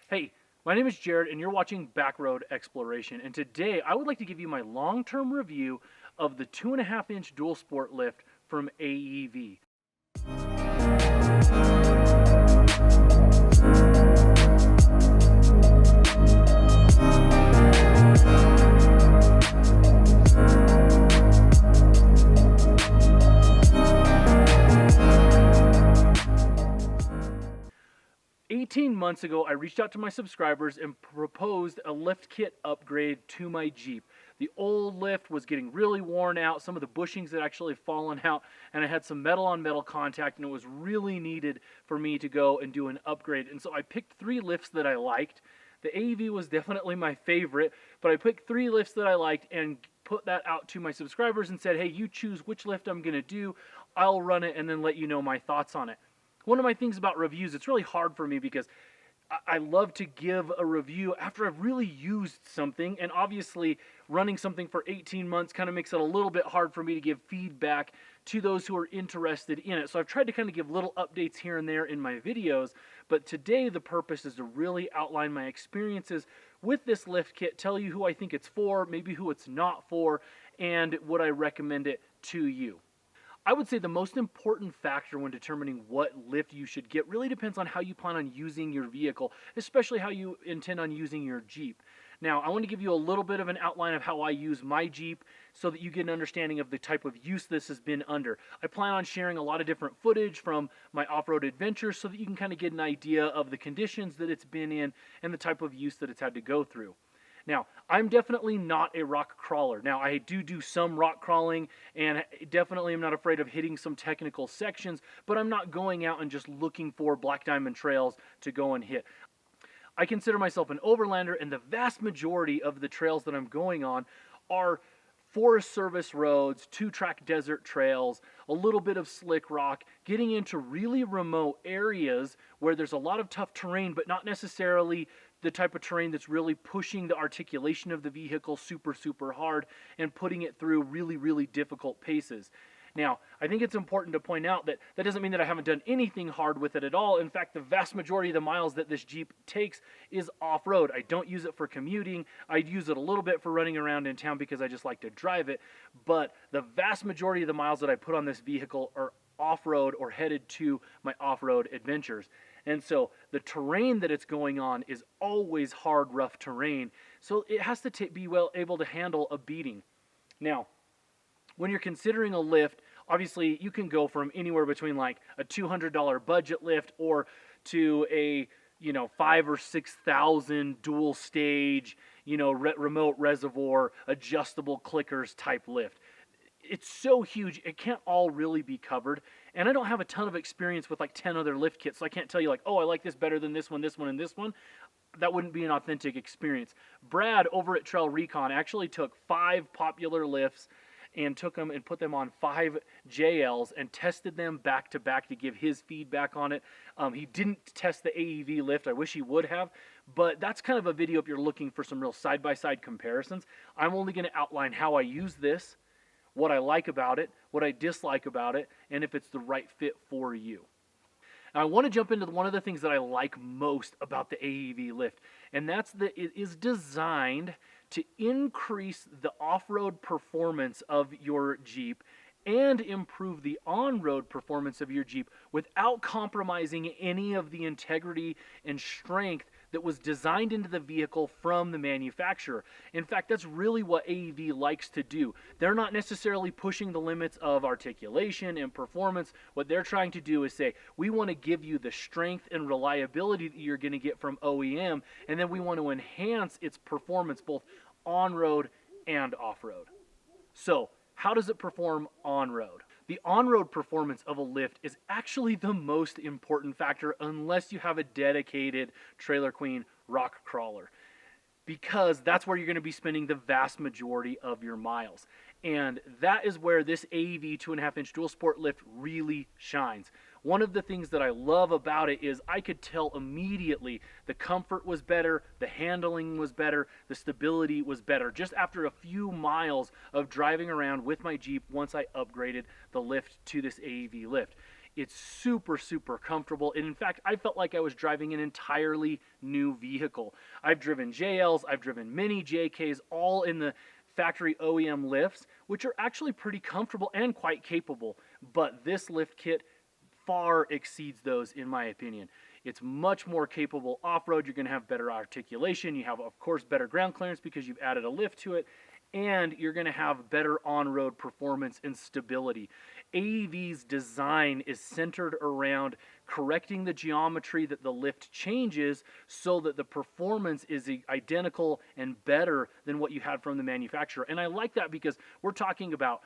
Hey, my name is Jared and you're watching Backroad Exploration, and today I would like to give you my long-term review of the 2.5-inch dual sport lift from AEV. 18 months ago, I reached out to my subscribers and proposed a lift kit upgrade to my Jeep. The old lift was getting really worn out, some of the bushings had actually fallen out, and I had some metal on metal contact, and it was really needed for me to go and do an upgrade. And so I picked 3 lifts that I liked. The AEV was definitely my favorite, but I picked 3 lifts that I liked and put that out to my subscribers and said, hey, you choose which lift I'm going to do, I'll run it and then let you know my thoughts on it. One of my things about reviews, it's really hard for me because I love to give a review after I've really used something, and obviously running something for 18 months kind of makes it a little bit hard for me to give feedback to those who are interested in it. So I've tried to kind of give little updates here and there in my videos, but today the purpose is to really outline my experiences with this lift kit, tell you who I think it's for, maybe who it's not for, and would I recommend it to you. I would say the most important factor when determining what lift you should get really depends on how you plan on using your vehicle, especially how you intend on using your Jeep. Now, I want to give you a little bit of an outline of how I use my Jeep so that you get an understanding of the type of use this has been under. I plan on sharing a lot of different footage from my off-road adventures so that you can kind of get an idea of the conditions that it's been in and the type of use that it's had to go through. Now, I'm definitely not a rock crawler. Now, I do some rock crawling, and definitely am not afraid of hitting some technical sections, but I'm not going out and just looking for black diamond trails to go and hit. I consider myself an overlander, and the vast majority of the trails that I'm going on are Forest Service roads, 2-track desert trails, a little bit of slick rock, getting into really remote areas where there's a lot of tough terrain, but not necessarily the type of terrain that's really pushing the articulation of the vehicle super hard and putting it through really difficult paces. Now, I think it's important to point out that that doesn't mean that I haven't done anything hard with it at all. In fact, the vast majority of the miles that this Jeep takes is off-road. I don't use it for commuting. I use it a little bit for running around in town because I just like to drive it. But the vast majority of the miles that I put on this vehicle are off-road or headed to my off-road adventures. And so the terrain that it's going on is always hard, rough terrain. So it has to be well able to handle a beating. Now, when you're considering a lift, obviously you can go from anywhere between like a $200 budget lift or to a $5,000 or $6,000 dual stage, remote reservoir, adjustable clickers type lift. It's so huge, it can't all really be covered. And I don't have a ton of experience with like 10 other lift kits, so I can't tell you like, oh, I like this better than this one, and this one. That wouldn't be an authentic experience. Brad over at Trail Recon actually took 5 popular lifts and took them and put them on 5 JLs and tested them back to back to give his feedback on it. He didn't test the AEV lift. I wish he would have, but that's kind of a video if you're looking for some real side-by-side comparisons. I'm only going to outline how I use this, what I like about it, what I dislike about it, and if it's the right fit for you. Now, I want to jump into one of the things that I like most about the AEV lift, and that's that it is designed to increase the off-road performance of your Jeep and improve the on-road performance of your Jeep without compromising any of the integrity and strength that was designed into the vehicle from the manufacturer. In fact, that's really what AEV likes to do. They're not necessarily pushing the limits of articulation and performance. What they're trying to do is say, we want to give you the strength and reliability that you're going to get from OEM, and then we want to enhance its performance both on-road and off-road. So, how does it perform on-road? The on-road performance of a lift is actually the most important factor unless you have a dedicated Trailer Queen rock crawler, because that's where you're going to be spending the vast majority of your miles. And that is where this AEV 2.5-inch dual sport lift really shines. One of the things that I love about it is I could tell immediately the comfort was better, the handling was better, the stability was better, just after a few miles of driving around with my Jeep once I upgraded the lift to this AEV lift. It's super, super comfortable. And in fact, I felt like I was driving an entirely new vehicle. I've driven JLs, I've driven mini JKs, all in the factory OEM lifts, which are actually pretty comfortable and quite capable. But this lift kit far exceeds those, in my opinion. It's much more capable off-road. You're going to have better articulation. You have, of course, better ground clearance because you've added a lift to it. And you're going to have better on-road performance and stability. AEV's design is centered around correcting the geometry that the lift changes so that the performance is identical and better than what you had from the manufacturer. And I like that because we're talking about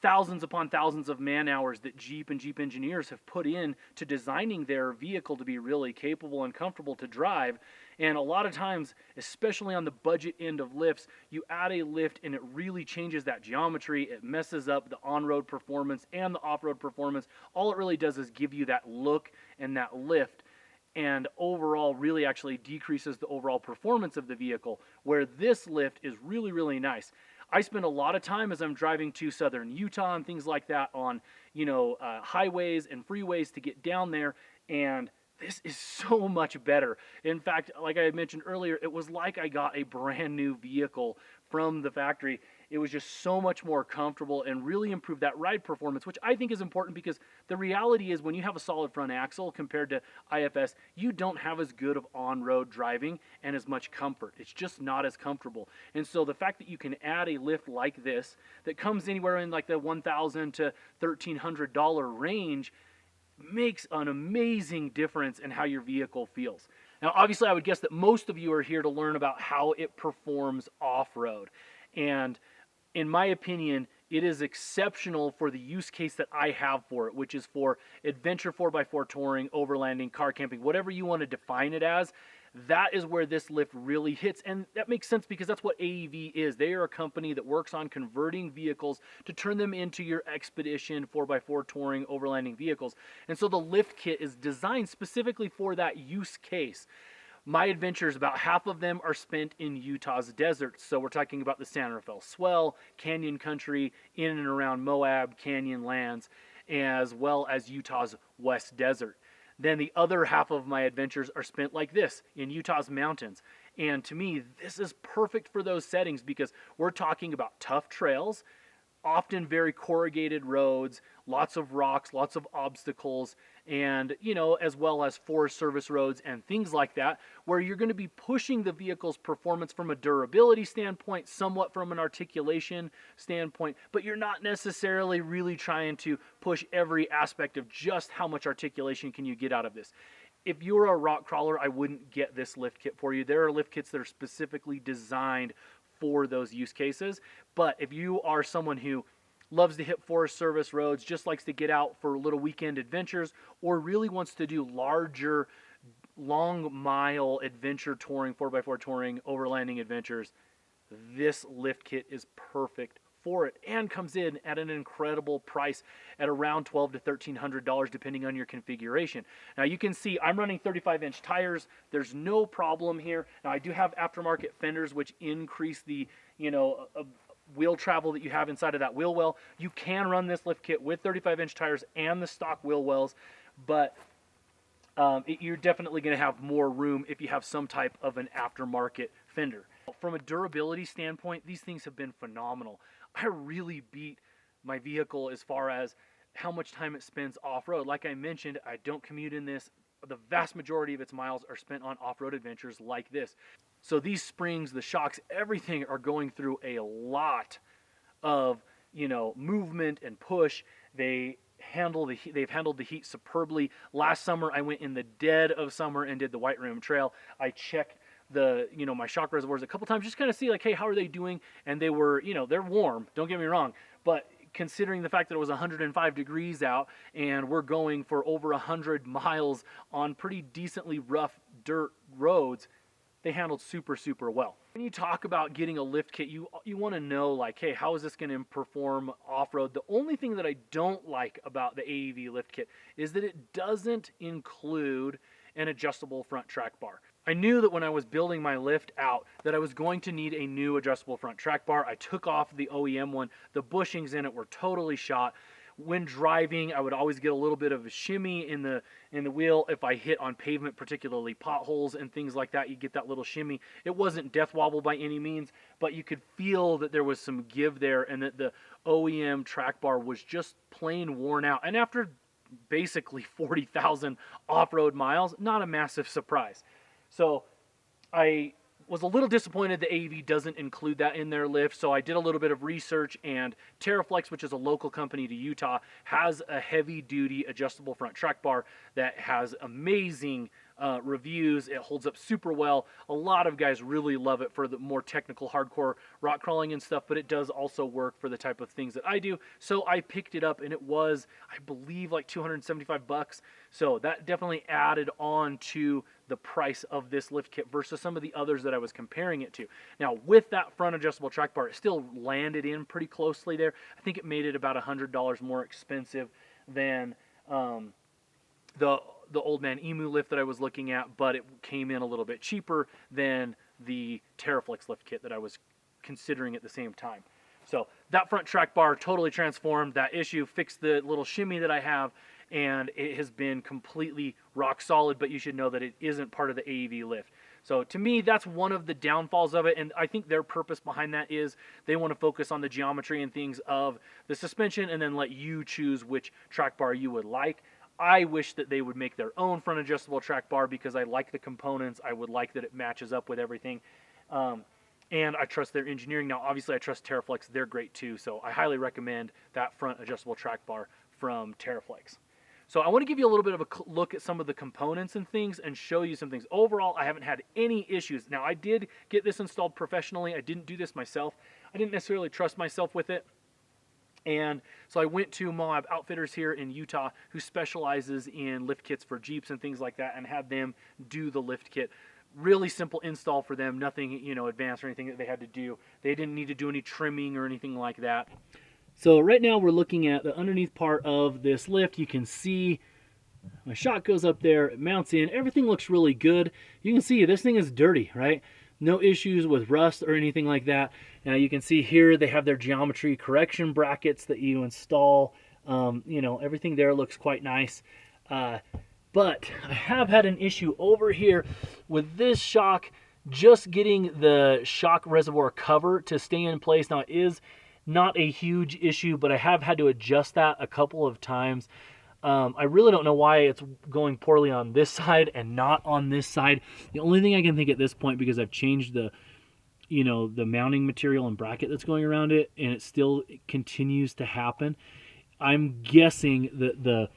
thousands upon thousands of man hours that Jeep and Jeep engineers have put in to designing their vehicle to be really capable and comfortable to drive. And a lot of times, especially on the budget end of lifts, you add a lift and it really changes that geometry. It messes up the on-road performance and the off-road performance. All it really does is give you that look and that lift, and overall really actually decreases the overall performance of the vehicle, where this lift is really, really nice. I spend a lot of time as I'm driving to southern Utah and things like that on, highways and freeways to get down there, and this is so much better. In fact, like I had mentioned earlier, it was like I got a brand new vehicle from the factory. It was just so much more comfortable and really improved that ride performance, which I think is important because the reality is when you have a solid front axle compared to IFS, you don't have as good of on-road driving and as much comfort. It's just not as comfortable. And so the fact that you can add a lift like this that comes anywhere in like the $1,000 to $1,300 range makes an amazing difference in how your vehicle feels. Now, obviously, I would guess that most of you are here to learn about how it performs off-road. And in my opinion, it is exceptional for the use case that I have for it, which is for adventure 4x4 touring, overlanding, car camping, whatever you want to define it as. That is where this lift really hits, and that makes sense because that's what AEV is. They are a company that works on converting vehicles to turn them into your expedition 4x4 touring, overlanding vehicles. And so the lift kit is designed specifically for that use case. My adventures, about half of them are spent in Utah's deserts. So we're talking about the San Rafael Swell, Canyon Country, in and around Moab, Canyon lands, as well as Utah's West Desert. Then the other half of my adventures are spent like this, in Utah's mountains. And to me, this is perfect for those settings because we're talking about tough trails, often very corrugated roads, lots of rocks, lots of obstacles, and, as well as Forest Service roads and things like that, where you're going to be pushing the vehicle's performance from a durability standpoint, somewhat from an articulation standpoint, but you're not necessarily really trying to push every aspect of just how much articulation can you get out of this. If you're a rock crawler, I wouldn't get this lift kit for you. There are lift kits that are specifically designed for those use cases. But if you are someone who loves to hit Forest Service roads, just likes to get out for little weekend adventures, or really wants to do larger, long mile adventure touring, 4x4 touring, overlanding adventures, this lift kit is perfect for it and comes in at an incredible price at around $1,200 to $1,300 depending on your configuration. Now you can see I'm running 35-inch tires. There's no problem here. Now I do have aftermarket fenders which increase the wheel travel that you have inside of that wheel well. You can run this lift kit with 35-inch tires and the stock wheel wells, but you're definitely going to have more room if you have some type of an aftermarket fender. From a durability standpoint, these things have been phenomenal. I really beat my vehicle as far as how much time it spends off-road. Like I mentioned, I don't commute in this. The vast majority of its miles are spent on off-road adventures like this. So these springs, the shocks, everything are going through a lot of, movement and push. They've handled the heat superbly. Last summer, I went in the dead of summer and did the White Rim Trail. I checked my shock reservoirs a couple times, just kind of see like, hey, how are they doing? And they were, they're warm, don't get me wrong, but considering the fact that it was 105 degrees out and we're going for over 100 miles on pretty decently rough dirt roads, they handled super, super well. When you talk about getting a lift kit, you want to know like, hey, how is this going to perform off-road? The only thing that I don't like about the AEV lift kit is that it doesn't include an adjustable front track bar. I knew that when I was building my lift out that I was going to need a new adjustable front track bar. I took off the OEM one. The bushings in it were totally shot. when driving, I would always get a little bit of a shimmy in the wheel. If I hit on pavement, particularly potholes and things like that, you get that little shimmy. It wasn't death wobble by any means, but you could feel that there was some give there, and that the OEM track bar was just plain worn out. And after basically 40,000 off-road miles, not a massive surprise. So I was a little disappointed that AEV doesn't include that in their lift, so I did a little bit of research, and TeraFlex, which is a local company to Utah, has a heavy-duty adjustable front track bar that has amazing reviews. It holds up super well. A lot of guys really love it for the more technical, hardcore rock crawling and stuff, but it does also work for the type of things that I do. So I picked it up, and it was, I believe, like $275. So that definitely added on to the price of this lift kit versus some of the others that I was comparing it to. Now, with that front adjustable track bar, it still landed in pretty closely there. I think it made it about $100 more expensive than the Old Man Emu lift that I was looking at, but it came in a little bit cheaper than the TeraFlex lift kit that I was considering at the same time. So that front track bar totally transformed that issue, fixed the little shimmy that I have, and it has been completely rock solid, but you should know that it isn't part of the AEV lift. So to me, that's one of the downfalls of it, and I think their purpose behind that is they want to focus on the geometry and things of the suspension and then let you choose which track bar you would like. I wish that they would make their own front adjustable track bar because I like the components. I would like that it matches up with everything. And I trust their engineering. Now, obviously, I trust TeraFlex. They're great too. So I highly recommend that front adjustable track bar from TeraFlex. So I want to give you a little bit of a look at some of the components and things and show you some things. Overall, I haven't had any issues. Now, I did get this installed professionally. I didn't do this myself. I didn't necessarily trust myself with it. And so I went to Moab Outfitters here in Utah, who specializes in lift kits for Jeeps and things like that, and had them do the lift kit. Really simple install for them, nothing, you know, advanced or anything that they had to do. They didn't need to do any trimming or anything like that. So right now we're looking at the underneath part of this lift. You can see my shock goes up there, it mounts in, everything looks really good. You can see this thing is dirty, right? No issues with rust or anything like that. Now you can see here they have their geometry correction brackets that you install. You know, everything there looks quite nice. But I have had an issue over here with this shock, just getting the shock reservoir cover to stay in place. Now it is not a huge issue, but I have had to adjust that a couple of times. I really don't know why it's going poorly on this side and not on this side. The only thing I can think at this point, because I've changed the, you know, the mounting material and bracket that's going around it, and it still continues to happen. I'm guessing that the,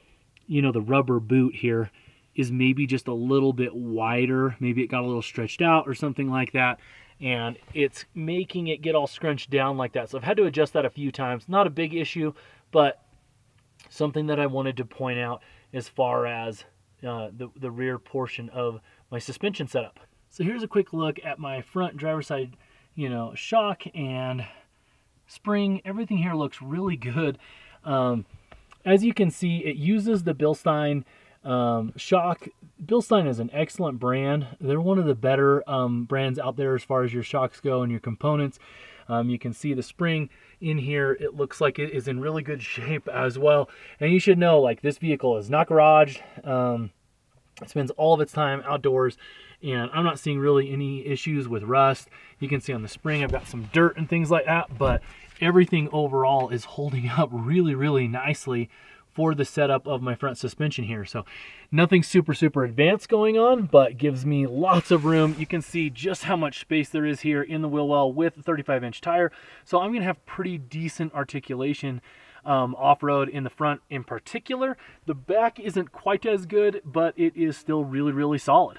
you know, the rubber boot here is maybe just a little bit wider. Maybe it got a little stretched out or something like that, and it's making it get all scrunched down like that. So I've had to adjust that a few times. Not a big issue, but something that I wanted to point out as far as the rear portion of my suspension setup. So here's a quick look at my front driver's side, you know, shock and spring. Everything here looks really good. As you can see, it uses the Bilstein shock. Bilstein is an excellent brand. They're one of the better brands out there as far as your shocks go and your components. You can see the spring in here. It looks like it is in really good shape as well. And you should know, like, this vehicle is not garaged. It spends all of its time outdoors, and I'm not seeing really any issues with rust. You can see on the spring I've got some dirt and things like that, but everything overall is holding up really, really nicely for the setup of my front suspension here. So nothing super advanced going on, but gives me lots of room. You can see just how much space there is here in the wheel well with a 35-inch tire. So I'm gonna have pretty decent articulation off-road in the front in particular. The back isn't quite as good, but it is still really solid.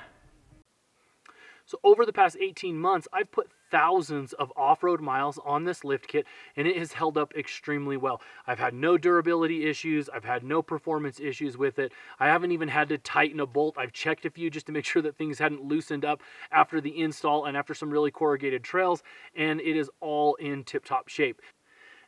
So over the past 18 months, I've put thousands of off-road miles on this lift kit, and it has held up extremely well. I've had no durability issues. I've had no performance issues with it. I haven't even had to tighten a bolt. I've checked a few just to make sure that things hadn't loosened up after the install and after some really corrugated trails, and it is all in tip-top shape.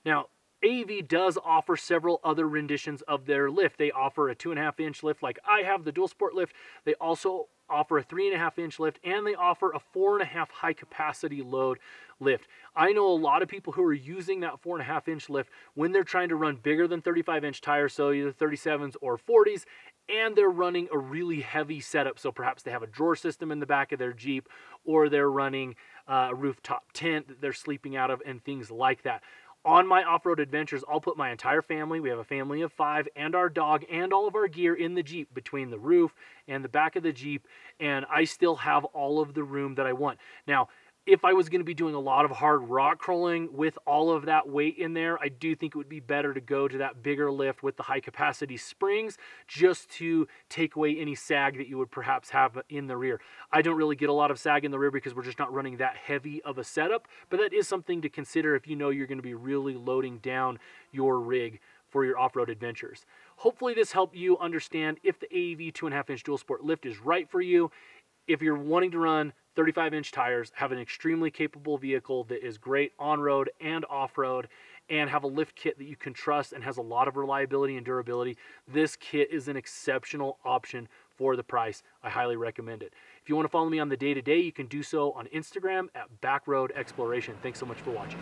Now, AEV does offer several other renditions of their lift. They offer a 2.5-inch lift like I have, the dual sport lift. They also offer a 3.5-inch lift, and they offer a 4.5 high capacity load lift. I know a lot of people who are using that 4.5-inch lift when they're trying to run bigger than 35-inch tires, so either 37s or 40s, and they're running a really heavy setup. So perhaps they have a drawer system in the back of their Jeep, or they're running a rooftop tent that they're sleeping out of, and things like that. On my off-road adventures, I'll put my entire family, we have a family of 5, and our dog, and all of our gear in the Jeep between the roof and the back of the Jeep, and I still have all of the room that I want. Now, if I was going to be doing a lot of hard rock crawling with all of that weight in there, I do think it would be better to go to that bigger lift with the high capacity springs, just to take away any sag that you would perhaps have in the rear. I don't really get a lot of sag in the rear because we're just not running that heavy of a setup, but that is something to consider if you know you're going to be really loading down your rig for your off-road adventures. Hopefully this helped you understand if the AEV 2.5-inch dual sport lift is right for you. If you're wanting to run 35-inch tires, have an extremely capable vehicle that is great on-road and off-road, and have a lift kit that you can trust and has a lot of reliability and durability, this kit is an exceptional option for the price. I highly recommend it. If you want to follow me on the day-to-day, you can do so on Instagram at Backroad Exploration. Thanks so much for watching.